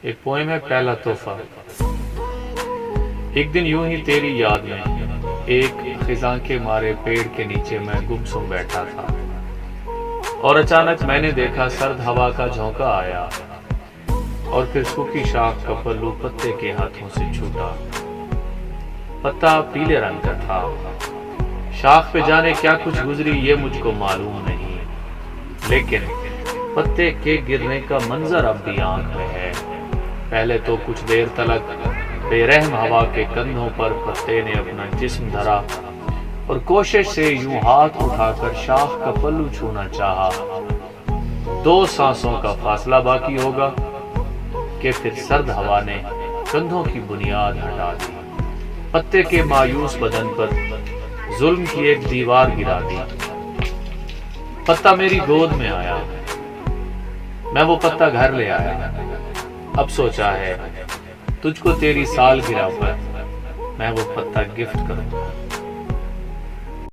ایک پوئم ہے پہلا تحفہ۔ ایک دن یوں ہی تیری یاد میں ایک خزاں کے مارے پیڑ کے نیچے میں گمسم بیٹھا تھا، اور اچانک میں نے دیکھا سرد ہوا کا جھونکا آیا اور پھر سوکھی شاخ کا پلو پتے کے ہاتھوں سے چھوٹا۔ پتا پیلے رنگ کا تھا، شاخ پہ جانے کیا کچھ گزری یہ مجھ کو معلوم نہیں، لیکن پتے کے گرنے کا منظر اب بھی آنکھ میں ہے۔ پہلے تو کچھ دیر تلک بے رحم ہوا کے کندھوں پر پتے نے اپنا جسم دھرا اور کوشش سے یوں ہاتھ اٹھا کر شاخ کا پلو چھونا چاہا۔ 2 سانسوں کا فاصلہ باقی ہوگا کہ پھر سرد ہوا نے کندھوں کی بنیاد ہٹا دی، پتے کے مایوس بدن پر ظلم کی ایک دیوار گرا دی۔ پتا میری گود میں آیا، میں وہ پتا گھر لے آیا۔ اب سوچا ہے تجھ کو تیری سالگرہ پر میں وہ پتا گفٹ کروں۔